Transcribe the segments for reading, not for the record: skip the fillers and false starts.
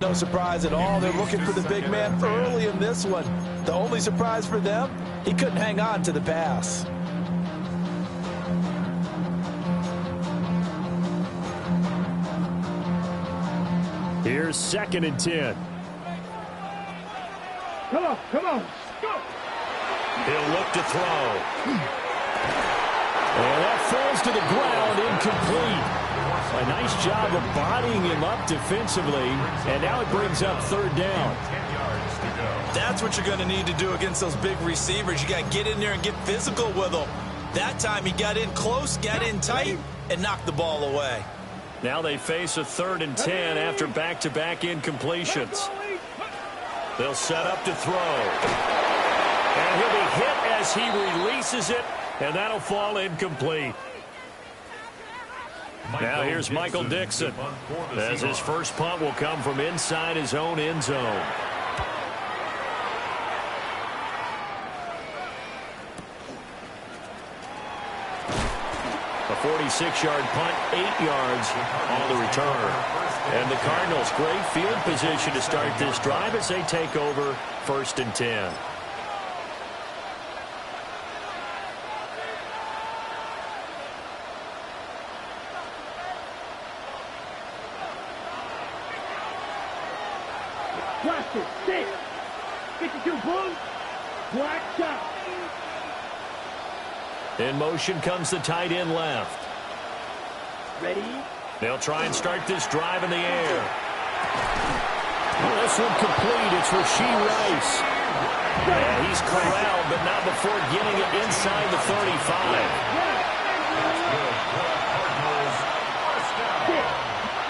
No surprise at all. They're looking for the big man early in this one. The only surprise for them, he couldn't hang on to the pass. Here's 2nd and 10. Come on, go! He'll look to throw. And that falls to the ground, incomplete. A nice job of bodying him up defensively, and now it brings up 3rd down. That's what you're going to need to do against those big receivers. You got to get in there and get physical with them. That time he got in close, got in tight, and knocked the ball away. Now they face a 3rd and 10 after back-to-back incompletions. They'll set up to throw. And he'll be hit as he releases it, and that'll fall incomplete. Now here's Michael Dixon, as his first punt will come from inside his own end zone. A 46-yard punt, 8 yards on the return. And the Cardinals, great field position to start this drive as they take over 1st and 10. Blaster, 6. 52 Bulls. Black shot. In motion comes the tight end left. Ready? They'll try and start this drive in the air. This one complete. It's Rashee Rice. And he's corralled, but not before getting it inside the 35.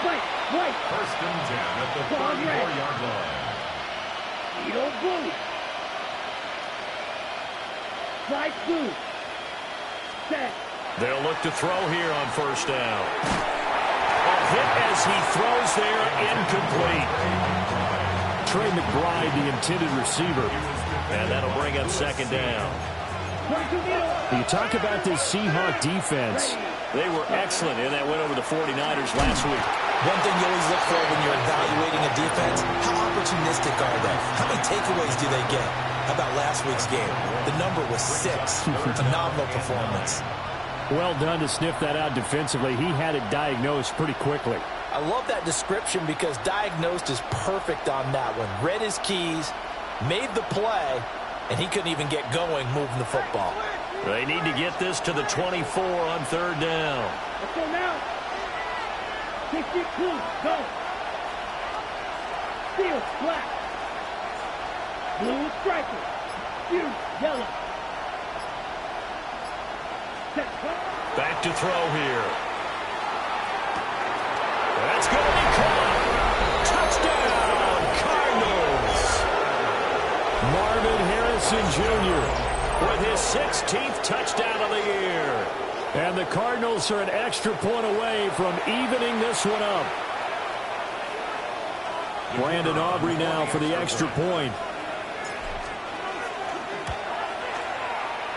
Wait. 1st and 10 at the 34-yard line. You don't bully. Right through. Set. They'll look to throw here on 1st down. A hit as he throws there, incomplete. Trey McBride, the intended receiver. And that'll bring up 2nd down. You talk about this Seahawk defense. They were excellent in that win over the 49ers last week. One thing you always look for when you're evaluating a defense, how opportunistic are they? How many takeaways do they get? How about last week's game? The number was 6. Phenomenal performance. Well done to sniff that out defensively. He had it diagnosed pretty quickly. I love that description because diagnosed is perfect on that one. Read his keys, made the play, and he couldn't even get going moving the football. They need to get this to the 24 on 3rd down. Let's go now. 62, go. Steel, black. Blue striker. Blue, yellow. Back to throw here. That's going to be caught. Touchdown, Cardinals. Marvin Harrison Jr. with his 16th touchdown of the year. And the Cardinals are an extra point away from evening this one up. Brandon Aubrey now for the extra point.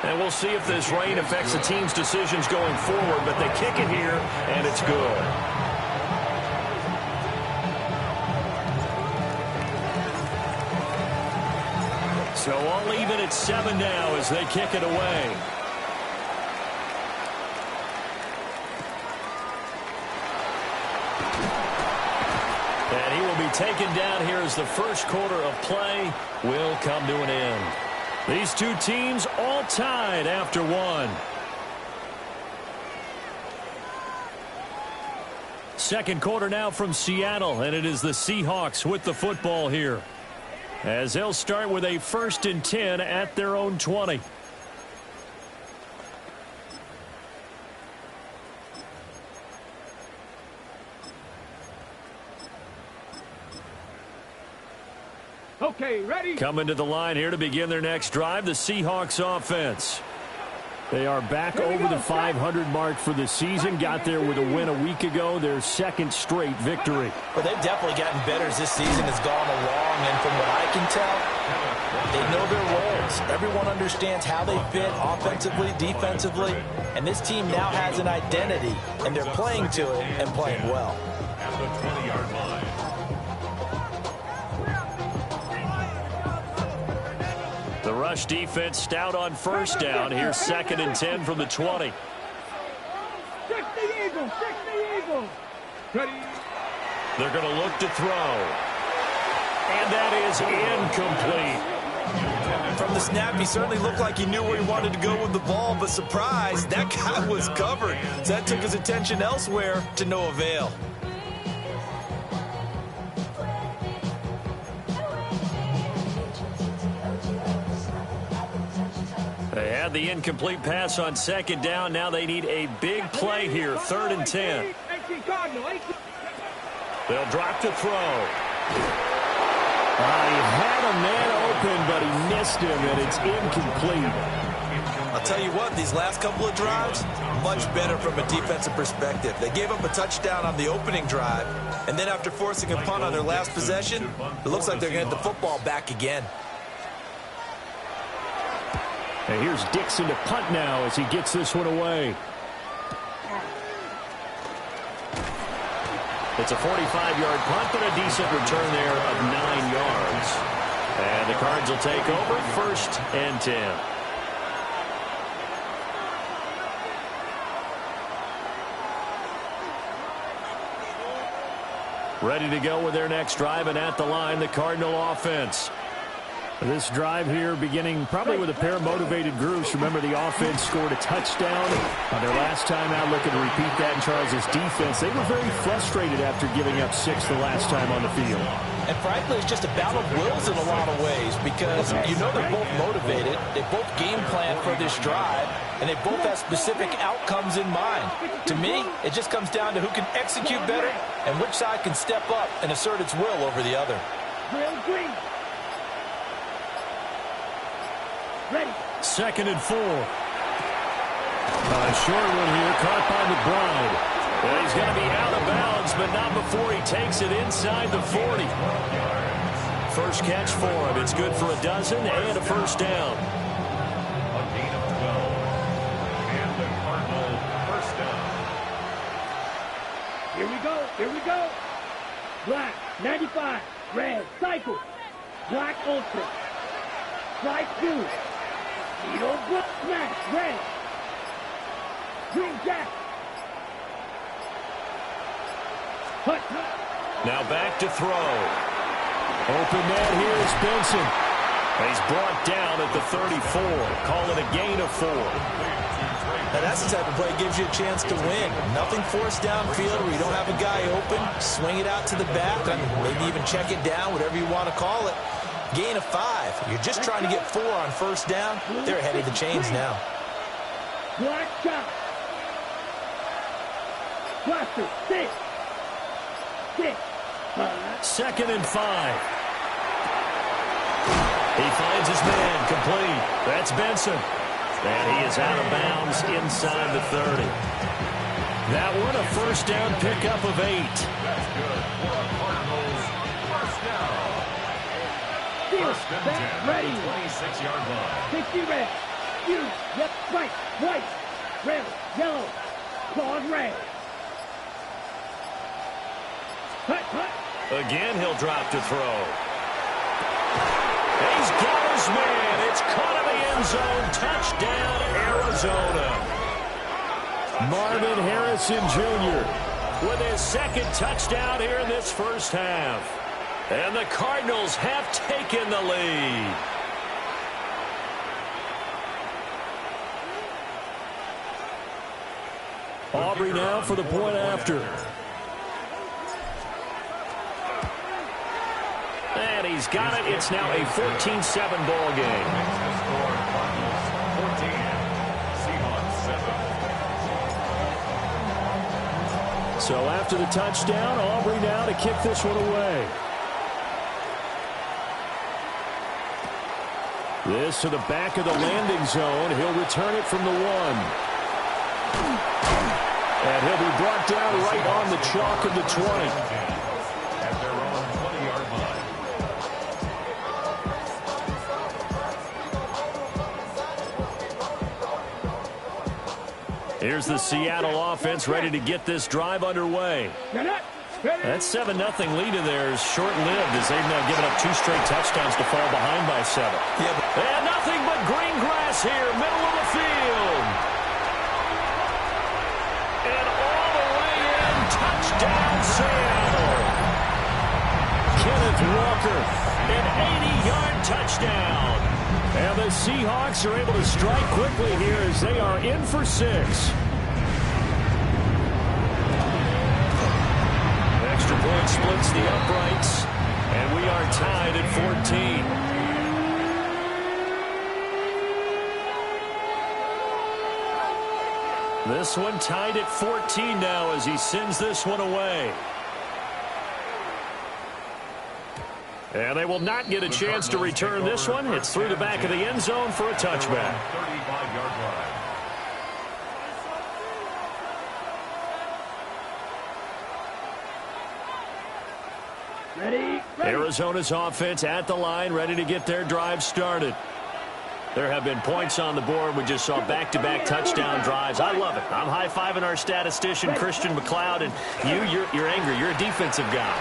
And we'll see if this rain affects the team's decisions going forward, but they kick it here, and it's good. So all even at 7 now as they kick it away. And he will be taken down here as the first quarter of play will come to an end. These two teams all tied after one. Second quarter now from Seattle, and it is the Seahawks with the football here, as they'll start with a 1st and 10 at their own 20. Okay, ready? Coming to the line here to begin their next drive, the Seahawks offense. They are back over the 500 mark for the season. Got there with a win a week ago, their 2nd straight victory. Well, they've definitely gotten better as this season has gone along, and from what I can tell, they know their roles. Everyone understands how they fit offensively, defensively, and this team now has an identity, and they're playing to it and playing well. At the 20-yard line. rush defense stout on first down. Here's 2nd and 10 from the 20. 60 Eagles, 60 Eagles. Ready. They're going to look to throw. And that is incomplete. From the snap, he certainly looked like he knew where he wanted to go with the ball, but surprise, that guy was covered. So that took his attention elsewhere to no avail. They had the incomplete pass on 2nd down. Now they need a big play here, 3rd and 10. They'll drop to throw. He had a man open, but he missed him, and it's incomplete. I'll tell you what, these last couple of drives, much better from a defensive perspective. They gave up a touchdown on the opening drive, and then after forcing a punt on their last possession, it looks like they're going to get the football back again. And here's Dixon to punt now as he gets this one away. It's a 45-yard punt, but a decent return there of 9 yards. And the Cards will take over, 1st and 10. Ready to go with their next drive, and at the line, the Cardinal offense. This drive here beginning probably with a pair of motivated groups. Remember, the offense scored a touchdown on their last time out. Looking to repeat that in Charles' defense. They were very frustrated after giving up 6 the last time on the field. And frankly, it's just a battle of wills in a lot of ways because you know they're both motivated. They both game plan for this drive, and they both have specific outcomes in mind. To me, it just comes down to who can execute better and which side can step up and assert its will over the other. Green. Ready. 2nd and 4. A short one here, caught by McBride. Well, he's going to be out of bounds, but not before he takes it inside the 40. First catch for him. It's good for a dozen and a first down. A gain of 12. And the Cardinal first down. Here we go. Here we go. Black, 95. Red, cycle. Black, ultra. Strike 2. Needle, black, smash. Red. Green, jack. Hut. Now back to throw. Open man here is Benson. He's brought down at the 34. Call it a gain of 4. Now that's the type of play that gives you a chance to win. Nothing forced downfield where you don't have a guy open. Swing it out to the back, and maybe even check it down, whatever you want to call it. Gain of 5. You're just trying to get 4 on first down. They're ahead of the chains now. Black shot. Cluster. 6. 6. 2nd and 5. He finds his man complete. That's Benson. And he is out of bounds inside the 30. That one a first down pickup of 8. That's good for the Cardinals. First down. First and 10 ready. 26-yard line. 60 red. You. Yep. White. Red. Yellow. Claws red. Hut. Again, he'll drop to throw. He's got his man. It's caught in the end zone. Touchdown, Arizona. Marvin Harrison Jr. with his 2nd touchdown here in this first half. And the Cardinals have taken the lead. Aubrey now for the point after. And he's got it. It's now a 14-7 ball game. The score, Cardinals 14, Seahawks 7. So after the touchdown, Aubrey now to kick this one away. This to the back of the landing zone. He'll return it from the 1. And he'll be brought down right on the chalk of the 20. At their own 20-yard line. Here's the Seattle offense ready to get this drive underway. Get up. That 7-0 lead of theirs short-lived as they've now given up 2 straight touchdowns to fall behind by 7. And nothing but green grass here, middle of the field. And all the way in, touchdown Seattle. Kenneth Walker, an 80-yard touchdown. And the Seahawks are able to strike quickly here as they are in for 6. Extra point splits the uprights, and we are tied at 14. This one tied at 14 now as he sends this one away. And they will not get a chance to return this one. It's through the back of the end zone for a touchback. 35-yard line. Ready. Arizona's offense at the line, ready to get their drive started. There have been points on the board. We just saw back-to-back touchdown drives. I love it. I'm high-fiving our statistician, Christian McLeod, and you're angry. You're a defensive guy.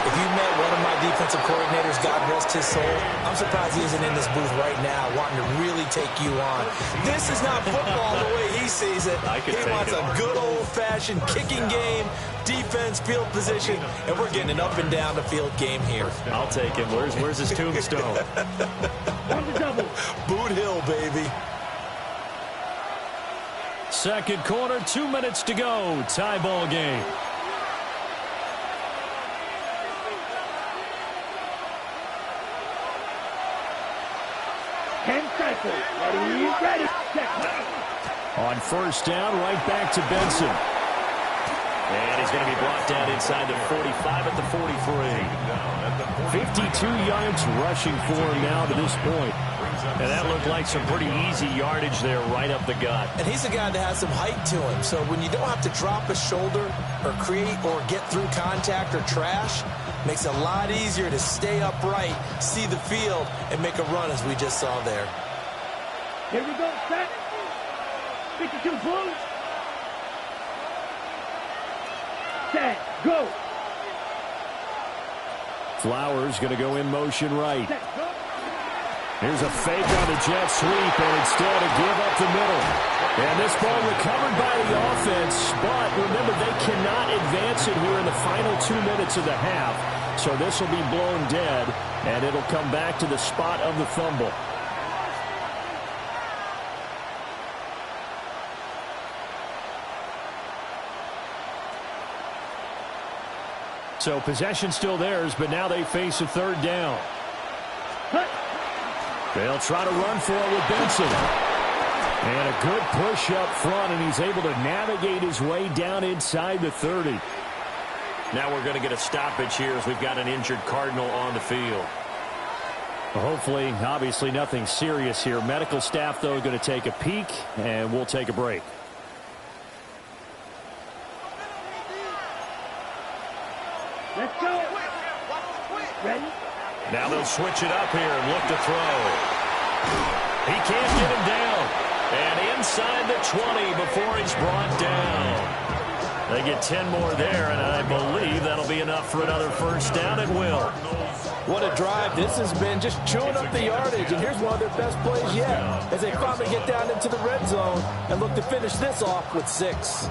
If you met one of my defensive coordinators, God rest his soul, I'm surprised he isn't in this booth right now wanting to really take you on. This is not football the way he sees it. He wants a good old-fashioned kicking game, defense, field position, and we're getting an up-and-down-the-field game here. I'll take him. Where's his tombstone? On the double. Boot Hill, baby. Second quarter, 2 minutes to go. Tie ball game. Ready. On first down, right back to Benson. And he's going to be brought down inside the 45 at the 43. 52 yards rushing for him now to this point. And that looked like some pretty easy yardage there right up the gut. And he's a guy that has some height to him. So when you don't have to drop a shoulder or create or get through contact or trash, makes it a lot easier to stay upright, see the field, and make a run as we just saw there. Here we go, set. 52 blue. Set, go. Flowers going to go in motion right. Set, go. Here's a fake on the jet sweep, and instead a give up the middle. And this ball recovered by the offense, but remember, they cannot advance it here in the final 2 minutes of the half. So this will be blown dead, and it'll come back to the spot of the fumble. So possession still theirs, but now they face a third down. They'll try to run for it with Benson. And a good push up front, and he's able to navigate his way down inside the 30. Now we're going to get a stoppage here as we've got an injured Cardinal on the field. Hopefully, obviously nothing serious here. Medical staff, though, going to take a peek, and we'll take a break. Let's go. Ready? Now they'll switch it up here and look to throw. He can't get him down. And inside the 20 before he's brought down. They get 10 more there, and I believe that'll be enough for another first down at will. What a drive this has been, just chewing up the yardage. And here's one of their best plays yet as they finally get down into the red zone and look to finish this off with 6.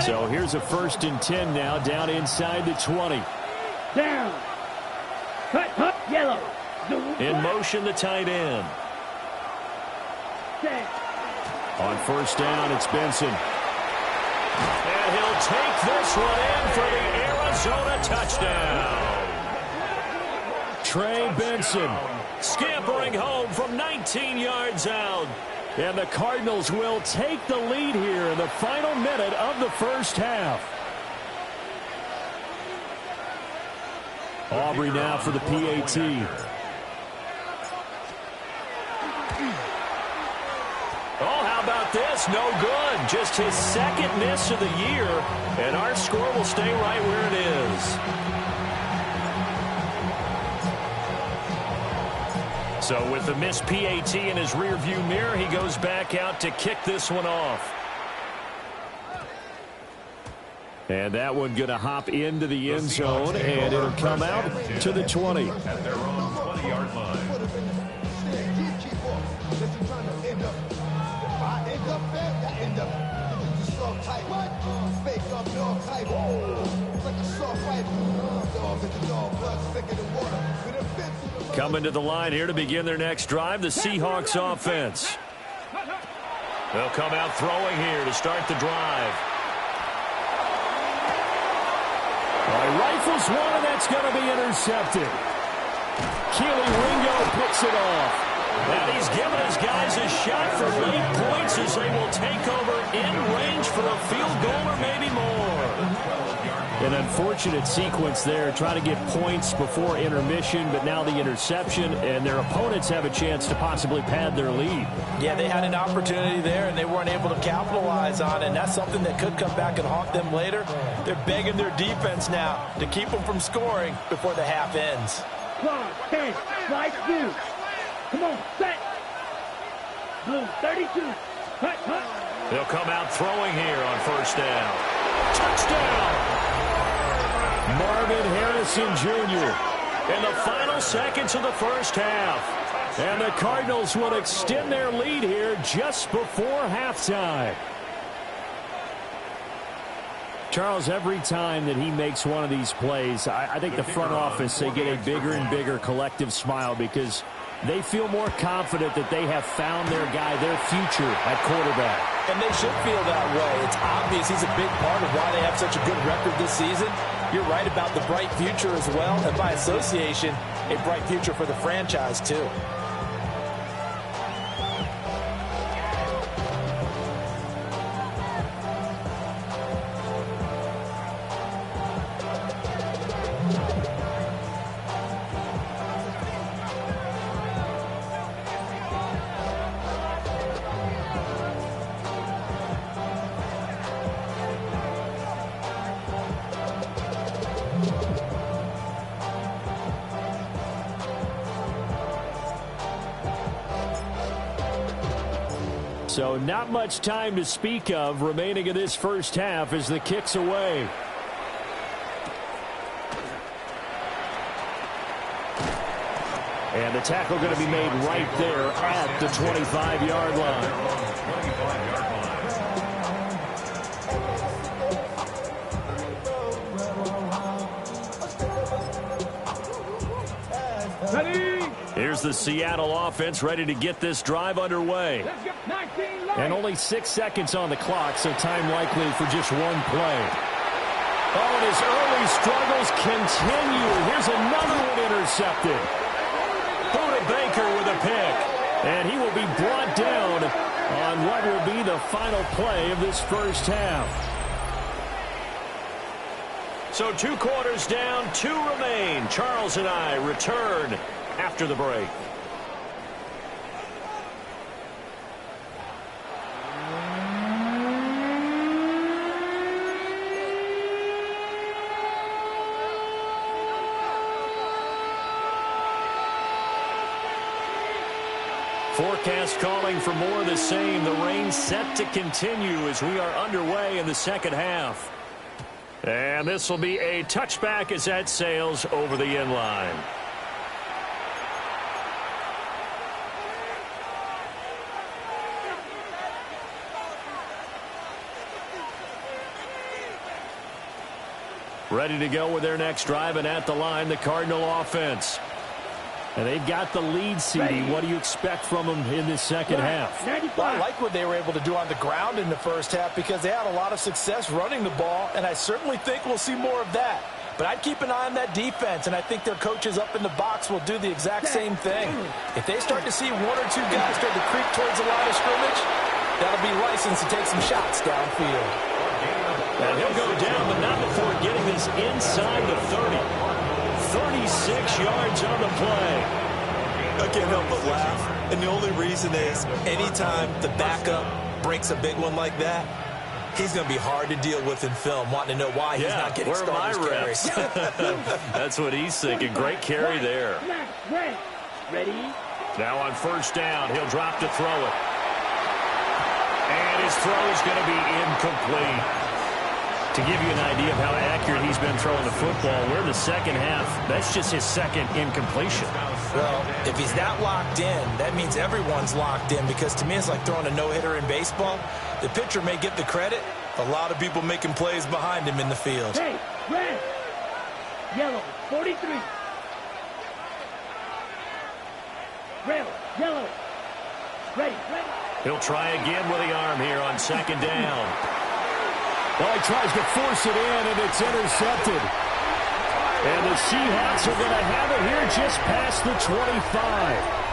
So here's a 1st and 10 now, down inside the 20. Down. Cut, yellow. In motion, the tight end. Set. On first down, it's Benson. And he'll take this one in for the Arizona touchdown. Trey Benson scampering home from 19 yards out. And the Cardinals will take the lead here in the final minute of the first half. Aubrey now for the PAT. Oh, how about this? No good. Just his 2nd miss of the year. And our score will stay right where it is. So with the missed PAT in his rearview mirror, he goes back out to kick this one off. And that one going to hop into the end zone, and it'll come out to the 20. At their own 20-yard line. Coming to the line here to begin their next drive, the Seahawks offense. They'll come out throwing here to start the drive. Rifles one, and that's going to be intercepted. Keely Ringo picks it off. And he's given his guys a shot for late points as they will take over in range for a field goal or maybe more. An unfortunate sequence there, trying to get points before intermission, but now the interception, and their opponents have a chance to possibly pad their lead. Yeah, they had an opportunity there, and they weren't able to capitalize on it, and that's something that could come back and haunt them later. They're begging their defense now to keep them from scoring before the half ends. Claw, 10, slide through. Come on, set. Blue, 32. Hut, hut. They'll come out throwing here on first down. Touchdown! Marvin Harrison Jr. in the final seconds of the first half. And the Cardinals will extend their lead here just before halftime. Charles, every time that he makes one of these plays, I think the front office, they get a bigger and bigger collective smile because they feel more confident that they have found their guy, their future at quarterback. And they should feel that way. It's obvious he's a big part of why they have such a good record this season. You're right about the bright future as well, and by association, a bright future for the franchise too. So not much time to speak of remaining in this first half as the kick's away. And the tackle going to be made right there at the 25-yard line. Here's the Seattle offense ready to get this drive underway. And only 6 seconds on the clock, so time likely for just one play. Oh, and his early struggles continue. Here's another one intercepted. Buda Baker with a pick. And he will be brought down on what will be the final play of this first half. So 2 quarters down, 2 remain. Charles and I return after the break. Forecast calling for more of the same. The rain set to continue as we are underway in the second half. And this will be a touchback as that sails over the end line. Ready to go with their next drive, and at the line, the Cardinal offense. And they've got the lead, CD. What do you expect from them in this second half? Well, I like what they were able to do on the ground in the first half because they had a lot of success running the ball, and I certainly think we'll see more of that. But I'd keep an eye on that defense, and I think their coaches up in the box will do the exact same thing. If they start to see 1 or 2 guys start to creep towards the line of scrimmage, that'll be license to take some shots downfield. And he'll go down, but not before getting this inside the 30. 36 yards on the play. I can't help but laugh. And the only reason is anytime the backup breaks a big one like that, he's going to be hard to deal with in film, wanting to know why he's not getting starters carries. That's what he's thinking. Great carry there. Ready, Now on first down, he'll drop to throw it. And his throw is going to be incomplete. To give you an idea of how accurate he's been throwing the football, we're in the second half. That's just his second incompletion. Well, if he's that locked in, that means everyone's locked in, because to me it's like throwing a no-hitter in baseball. The pitcher may get the credit. A lot of people making plays behind him in the field. Hey, red, yellow, 43. Red, yellow, ready. He'll try again with the arm here on second down. Well, he tries to force it in, and it's intercepted. And the Seahawks are going to have it here just past the 25.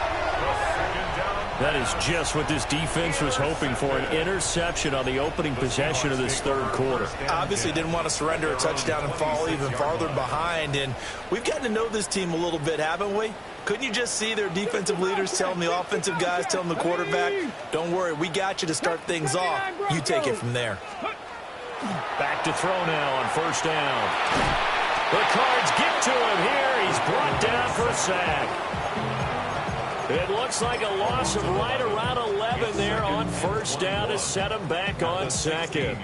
That is just what this defense was hoping for, an interception on the opening possession of this third quarter. Obviously didn't want to surrender a touchdown and fall even farther behind. And we've gotten to know this team a little bit, haven't we? Couldn't you just see their defensive leaders telling the offensive guys, telling the quarterback, don't worry, we got you to start things off. You take it from there. Back to throw now on first down. The Cards get to him here. He's brought down for a sack. It looks like a loss of right around 11 there on first down to set him back on second.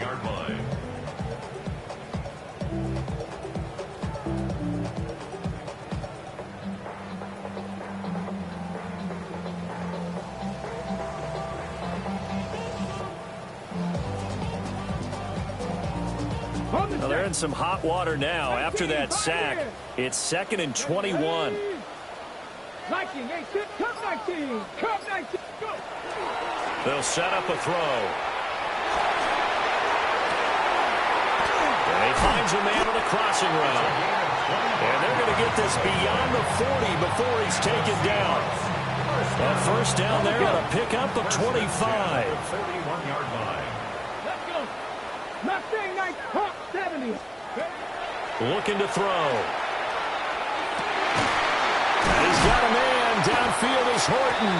Well, they're in some hot water now after that sack. It's 2nd and 21. 19, 18, come 19, come 19, go. They'll set up a throw. And he finds a man with a crossing route. And they're going to get this beyond the 40 before he's taken down. A first down there on a pickup of 25. 31-yard line. Let's go. Mustang 9, Hawk 70. Looking to throw. And he's got a man. Downfield is Horton.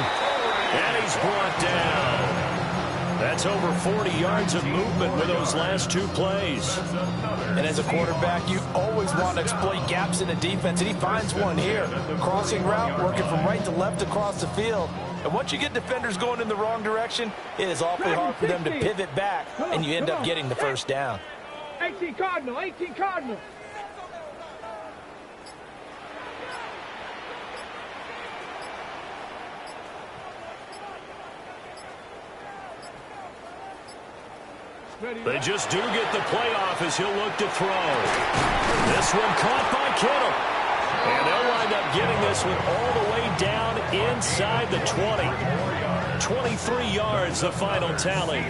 And he's brought down. That's over 40 yards of movement with those last two plays. And as a quarterback, you always want to exploit gaps in the defense, and he finds one here. Crossing route, working from right to left across the field. And once you get defenders going in the wrong direction, it is awfully hard for them to pivot back, and you end up getting the first down. 18 Cardinal, 18 Cardinal. They just do get the playoff as he'll look to throw. This one caught by Kittle. And they'll wind up getting this one all the way down inside the 20. 23 yards, the final tally.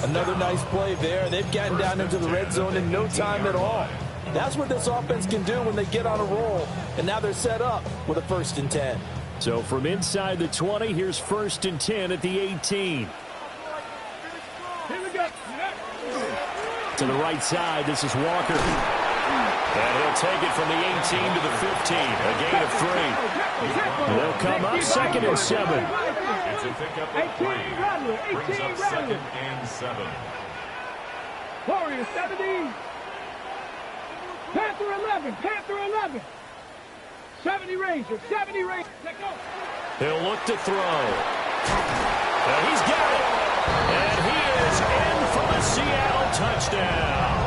Another nice play there. They've gotten down into the red zone in no time at all. That's what this offense can do when they get on a roll. And now they're set up with a 1st and 10. So from inside the 20, here's 1st and 10 at the 18. Here we go. To the right side, this is Walker. And he'll take it from the 18 to the 15, a gain of 3. They'll come up 2nd and 7. It's a pickup of 3. Brings up 2nd and 7. Warriors 70. Panther 11. Panther 11. 70 Rangers. 70 Rangers. Let's go. He'll look to throw. And he's got it. And he is in for the Seattle touchdown.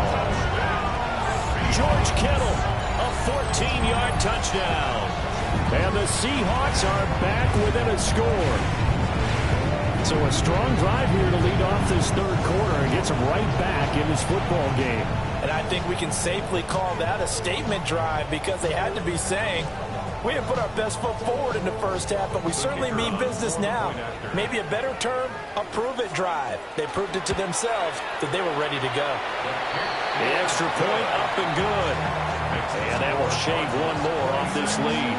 George Kittle, a 14-yard touchdown. And the Seahawks are back within a score. So a strong drive here to lead off this third quarter and gets them right back in this football game. And I think we can safely call that a statement drive, because they had to be saying, we didn't put our best foot forward in the first half, but we certainly mean business now. Maybe a better term, a prove-it drive. They proved it to themselves that they were ready to go. The extra point up and good. And that will shave one more off this lead.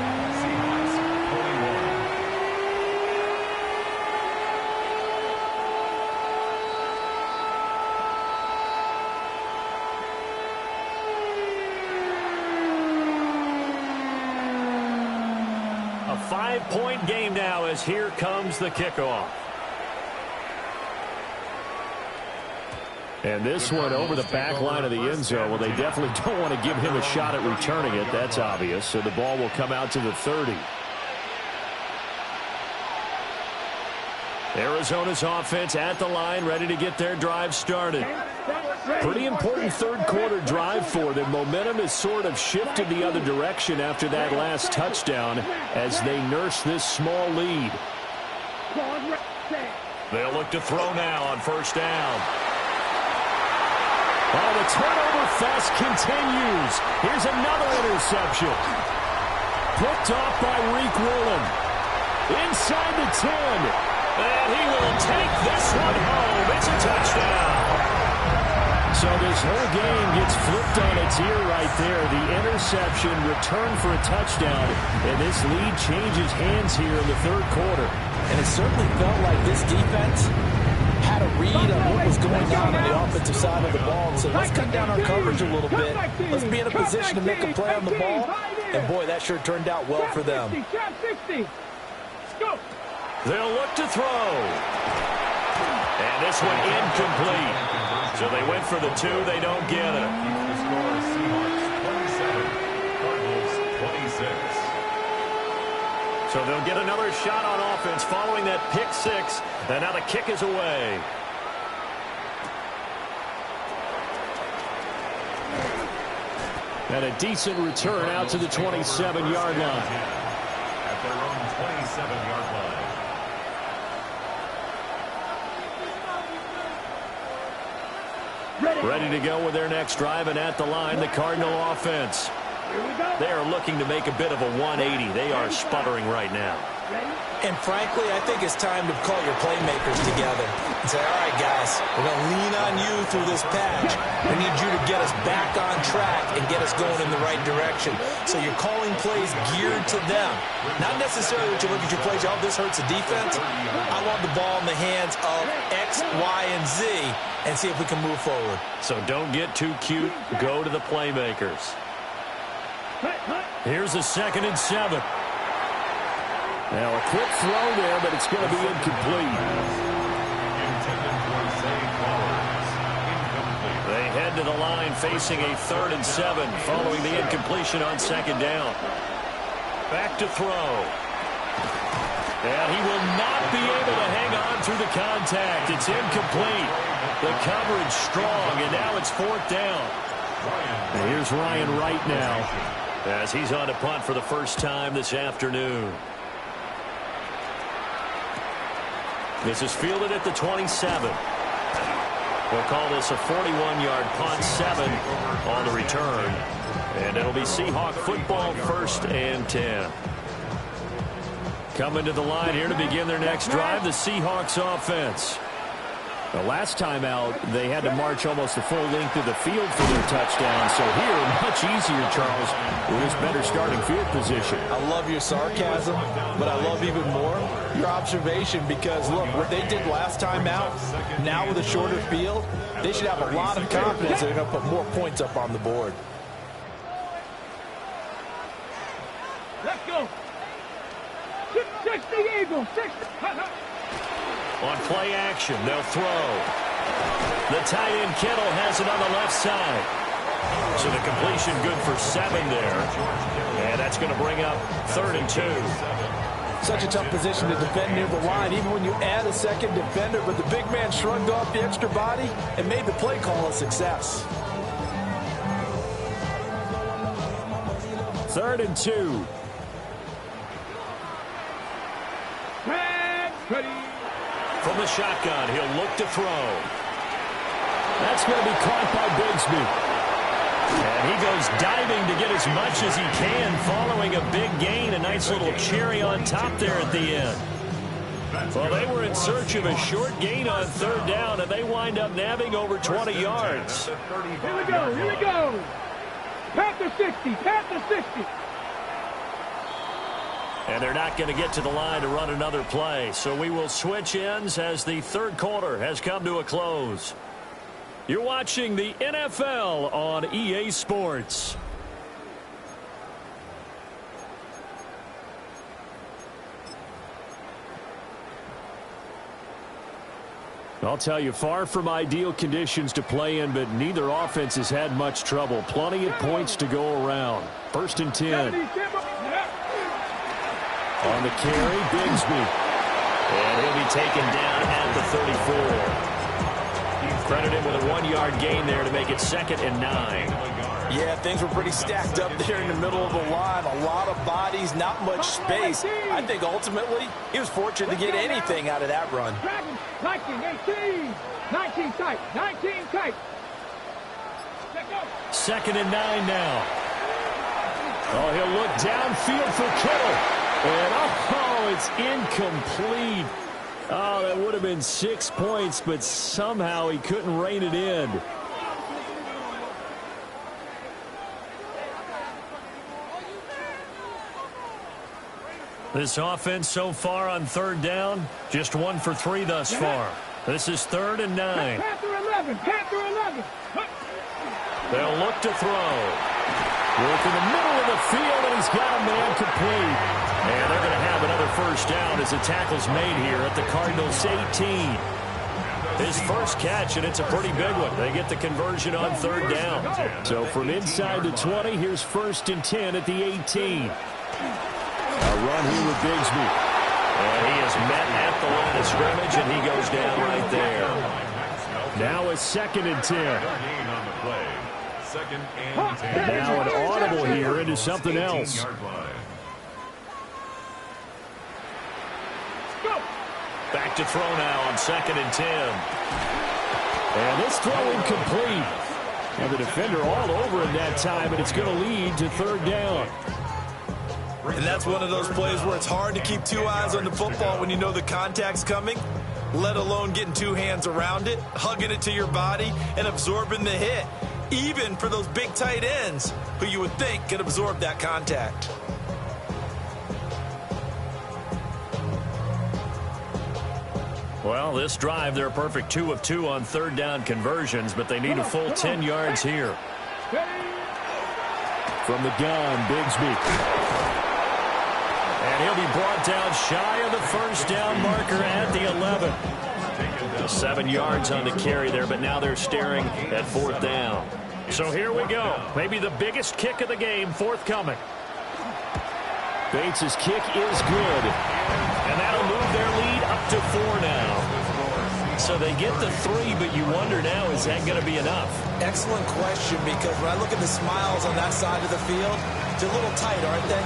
A 5-point game now as here comes the kickoff. And this one over the back line of the end zone. Well, they definitely don't want to give him a shot at returning it. That's obvious. So the ball will come out to the 30. Arizona's offense at the line, ready to get their drive started. Pretty important third-quarter drive for them. Momentum has sort of shifted the other direction after that last touchdown as they nurse this small lead. They'll look to throw now on first down. Oh, the turnover fest continues. Here's another interception. Picked off by Reek Woolen. Inside the 10. And he will take this one home. It's a touchdown. So this whole game gets flipped on its ear right there. The interception returned for a touchdown, and this lead changes hands here in the third quarter. And it certainly felt like this defense had a read on what was going on the offensive side of the ball and said, let's cut down our coverage a little bit. Let's be in a position to make a play on the ball. And, boy, that sure turned out well for them. They'll look to throw. And this one incomplete. So they went for the 2. They don't get it. The score, Seahawks 27, Cardinals 26. So they'll get another shot on offense following that pick 6. And now the kick is away. And a decent return out to the 27-yard line. At their own 27-yard line. Ready to go with their next drive, and at the line, the Cardinal offense. They are looking to make a bit of a 180. They are sputtering right now. And frankly, I think it's time to call your playmakers together and say, all right, guys, we're going to lean on you through this patch. We need you to get us back on track and get us going in the right direction. So you're calling plays geared to them. Not necessarily that you look at your plays, oh, this hurts the defense. I want the ball in the hands of X, Y, and Z and see if we can move forward. So don't get too cute. Go to the playmakers. Here's a 2nd and 7. Now a quick throw there, but it's going to be incomplete. Intended for Zay Flowers. Incomplete. They head to the line facing a 3rd and 7 following the incompletion on 2nd down. Back to throw. And he will not be able to hang on through the contact. It's incomplete. The coverage strong, and now it's 4th down. And here's Ryan Wright now, as he's on to punt for the first time this afternoon. This is fielded at the 27. We'll call this a 41-yard punt, 7 on the return. And it'll be Seahawk football, 1st and 10. Coming to the line here to begin their next drive, the Seahawks offense. The last time out, they had to march almost the full length of the field for their touchdown. So here, much easier, Charles, with this better starting field position. I love your sarcasm, but I love even more your observation because, look, what they did last time out, now with a shorter field, they should have a lot of confidence they're going to put more points up on the board. Let's go. 60 Eagles. 60. On play action, they'll throw. The tight end Kittle has it on the left side. So the completion good for 7 there. And that's going to bring up 3rd and 2. Such a tough position to defend near the line, even when you add a second defender, but the big man shrugged off the extra body and made the play call a success. 3rd and 2. Ready. From the shotgun, he'll look to throw. That's going to be caught by Bigsby. And he goes diving to get as much as he can, following a big gain. A nice little cherry on top there at the end. Well, they were in search of a short gain on 3rd down, and they wind up nabbing over 20 yards. Here we go. Here we go. Panther 60. Panther 60. And they're not going to get to the line to run another play. So we will switch ends as the third quarter has come to a close. You're watching the NFL on EA Sports. I'll tell you, far from ideal conditions to play in, but neither offense has had much trouble. Plenty of points to go around. 1st and 10. On the carry, Bigsby. And he'll be taken down at the 34. Credit him with a 1-yard gain there to make it 2nd and 9. Yeah, things were pretty stacked up there in the middle of the line. A lot of bodies, not much space. I think ultimately he was fortunate to get anything out of that run. 19, 18, 19 tight, 19 tight. 2nd and 9 now. Oh, he'll look downfield for Kittle. And it's incomplete. Oh, that would have been 6 points, but somehow he couldn't rein it in. This offense so far on 3rd down, just 1 for 3 thus far. This is 3rd and 9. Panther 11, Panther 11. They'll look to throw. Work in the middle of the field, and he's got a man complete. And they're going to have another 1st down as the tackle's made here at the Cardinals' 18. His first catch, and it's a pretty big one. They get the conversion on 3rd down. So from inside the 20, here's 1st and 10 at the 18. A run here with Bigsby. And he is met at the line of scrimmage, and he goes down right there. Now it's 2nd and 10. Now an audible here into something else. Back to throw now on 2nd and 10. And this throw incomplete. And the defender all over him that time, and it's going to lead to 3rd down. And that's one of those plays where it's hard to keep 2 eyes on the football when you know the contact's coming, let alone getting 2 hands around it, hugging it to your body, and absorbing the hit. Even for those big tight ends who you would think could absorb that contact. Well, this drive, they're a perfect 2 of 2 on 3rd down conversions, but they need a full 10 yards here. From the gun, Bigsby. And he'll be brought down shy of the 1st down marker at the 11. 7 yards on the carry there, but now they're staring at 4th down. So here we go. Maybe the biggest kick of the game forthcoming. Bates' kick is good. And that'll move their lead up to 4 now. So they get the 3, but you wonder now, is that going to be enough? Excellent question, because when I look at the smiles on that side of the field, they're a little tight, aren't they?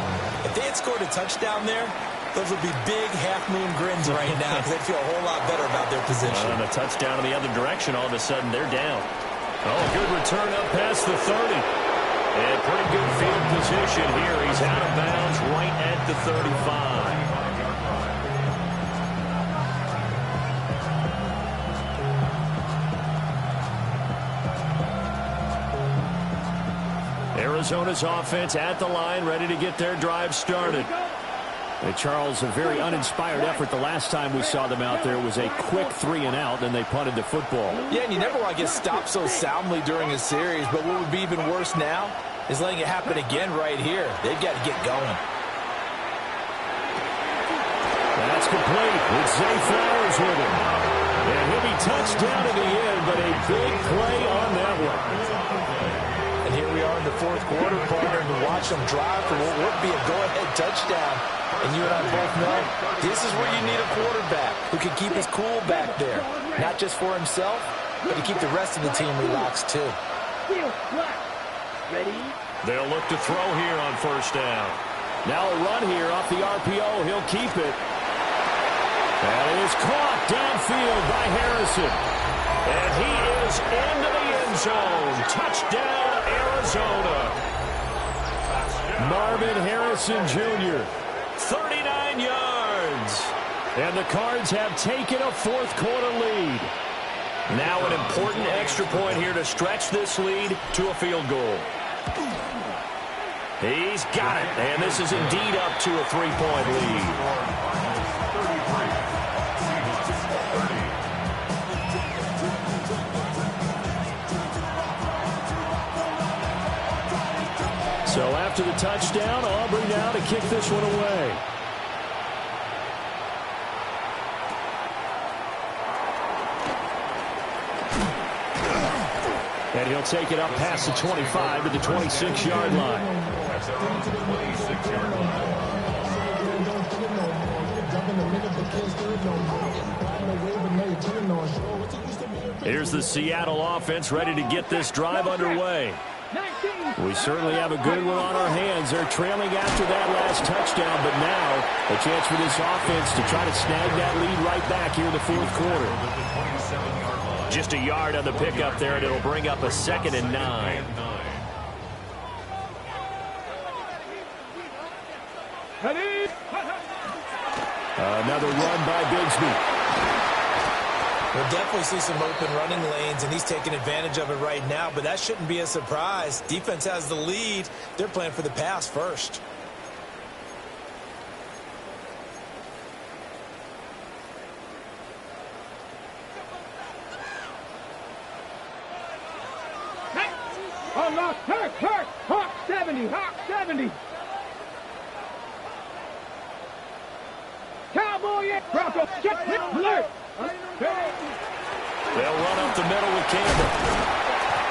If they had scored a touchdown there, those would be big half-moon grins right now because they'd feel a whole lot better about their position. And a touchdown in the other direction, all of a sudden they're down. Oh, good return up past the 30. And pretty good field position here. He's out of bounds right at the 35. Arizona's offense at the line, ready to get their drive started. And Charles, a very uninspired effort the last time we saw them out there. It was a quick 3-and-out, and they punted the football. Yeah, and you never want to get stopped so soundly during a series, but what would be even worse now is letting it happen again right here. They've got to get going. That's complete. It's Zay Flowers with him. And he'll be touched down in the end, but a big play on that one. And here we are in the 4th quarter, partner, and watch them drive for what would be a go-ahead touchdown. And you and I both know this is where you need a quarterback who can keep his cool back there. Not just for himself, but to keep the rest of the team relaxed too. Ready? They'll look to throw here on 1st down. Now a run here off the RPO. He'll keep it. And it is caught downfield by Harrison. And he is into the end zone. Touchdown, Arizona. Marvin Harrison Jr. 39 yards. And the Cards have taken a 4th quarter lead. Now an important extra point here to stretch this lead to a field goal. He's got it. And this is indeed up to a 3-point lead. So after the touchdown, Aubrey now to kick this one away. And he'll take it up past the 25 to the 26-yard line. Here's the Seattle offense ready to get this drive underway. We certainly have a good one on our hands. They're trailing after that last touchdown, but now a chance for this offense to try to snag that lead right back here in the fourth quarter. Just a yard on the pickup there, and it'll bring up a 2nd and 9. Another run by Bigsby. We'll definitely see some open running lanes, and he's taking advantage of it right now, but that shouldn't be a surprise. Defense has the lead. They're playing for the pass first. Unlock, Hurt, Hawk 70, Hawk 70. Cowboy, Bronco, check, alert. They'll run up the middle with Campbell.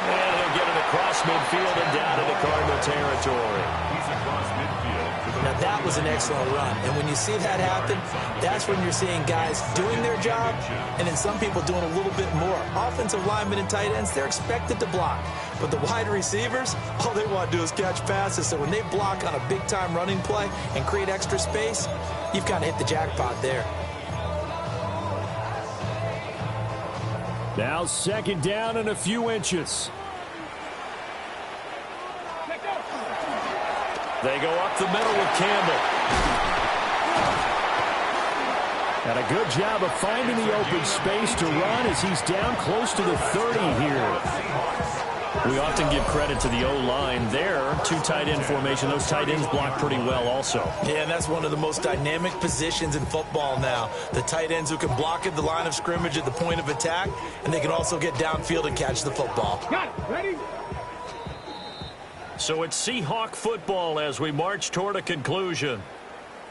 And he'll get it across midfield and down into Cardinal territory. He's across midfield. Now, that was an excellent run. And when you see that happen, that's when you're seeing guys doing their job and then some people doing a little bit more. Offensive linemen and tight ends, they're expected to block. But the wide receivers, all they want to do is catch passes. So when they block on a big-time running play and create extra space, you've kind of hit the jackpot there. Now 2nd down and a few inches. They go up the middle with Campbell. And a good job of finding the open space to run as he's down close to the 30 here. We often give credit to the O-line there. 2 tight end formation. Those tight ends block pretty well also. Yeah, and that's one of the most dynamic positions in football now. The tight ends who can block at the line of scrimmage at the point of attack, and they can also get downfield and catch the football. Got it, ready? So it's Seahawk football as we march toward a conclusion.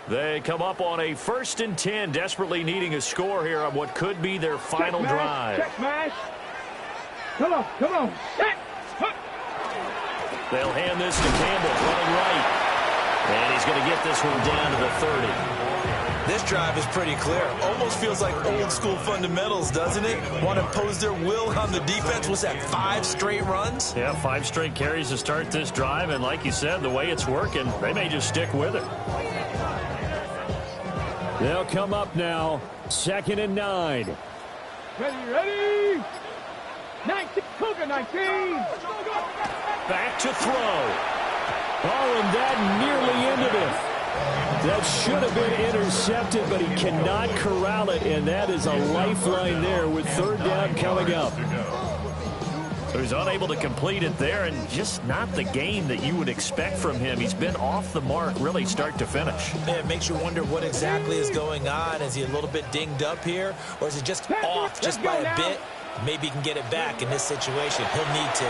They come up on a 1st and 10, desperately needing a score here on what could be their final drive. Check smash. Come on. Set. They'll hand this to Campbell, running right. And he's going to get this one down to the 30. This drive is pretty clear. Almost feels like old school fundamentals, doesn't it? Want to impose their will on the defense. Was that 5 straight runs? Yeah, 5 straight carries to start this drive. And like you said, the way it's working, they may just stick with it. They'll come up now. 2nd and 9. Ready? 19, Cougar 19. Back to throw. Oh, and that nearly ended it. That should have been intercepted, but he cannot corral it, and that is a lifeline there with 3rd down coming up. So he's unable to complete it there, and just not the game that you would expect from him. He's been off the mark, really, start to finish. Yeah, it makes you wonder what exactly is going on. Is he a little bit dinged up here, or is it just off just by a bit? Maybe he can get it back in this situation. He'll need to.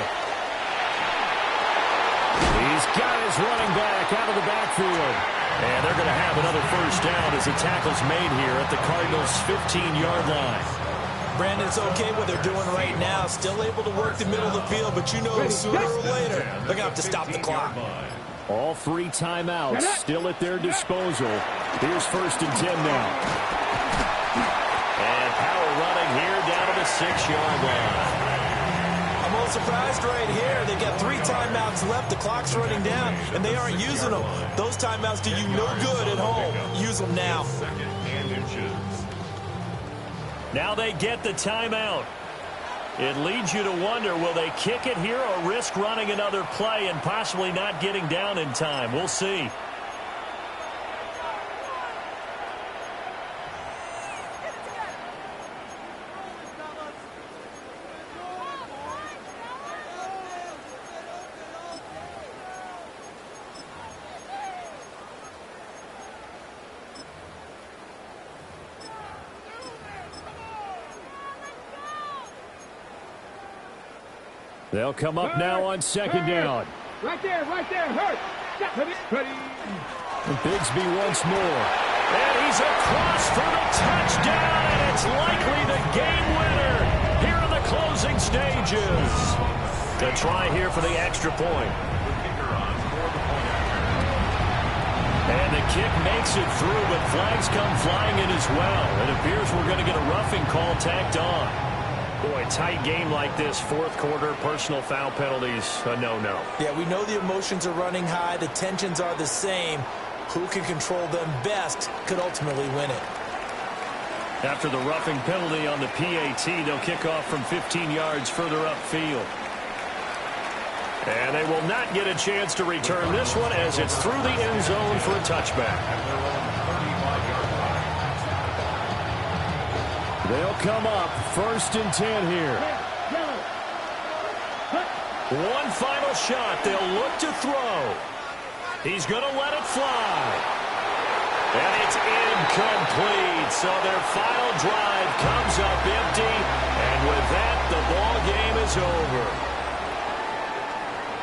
He's got his running back out of the backfield. And they're going to have another 1st down as the tackle's made here at the Cardinals' 15-yard line. Brandon, it's okay what they're doing right now. Still able to work the middle of the field, but you know sooner or later they're going to have to stop the clock. All 3 timeouts still at their disposal. Here's 1st and 10 now. And power running here down to the 6-yard line. I'm a little surprised right here. They got 3 timeouts left. The clock's running down, and they aren't using them. Those timeouts do you no good at home. Use them now. Now they get the timeout. It leads you to wonder, will they kick it here or risk running another play and possibly not getting down in time? We'll see. They'll come up now on 2nd down. Right there, Hurt. Ready. Bigsby once more. And he's across for the touchdown, and it's likely the game winner here in the closing stages. To try here for the extra point. And the kick makes it through, but flags come flying in as well. It appears we're going to get a roughing call tacked on. Boy, tight game like this, fourth quarter, personal foul penalties, a no-no. Yeah, we know the emotions are running high. The tensions are the same. Who can control them best could ultimately win it. After the roughing penalty on the PAT, they'll kick off from 15 yards further upfield. And they will not get a chance to return this one as it's through the end zone for a touchback. They'll come up 1st and 10 here. One final shot. They'll look to throw. He's going to let it fly. And it's incomplete. So their final drive comes up empty. And with that, the ball game is over.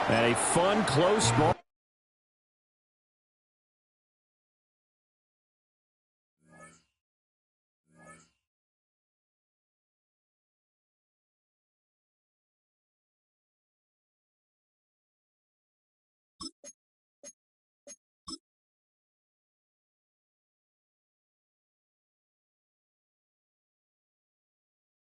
And a fun, close ball.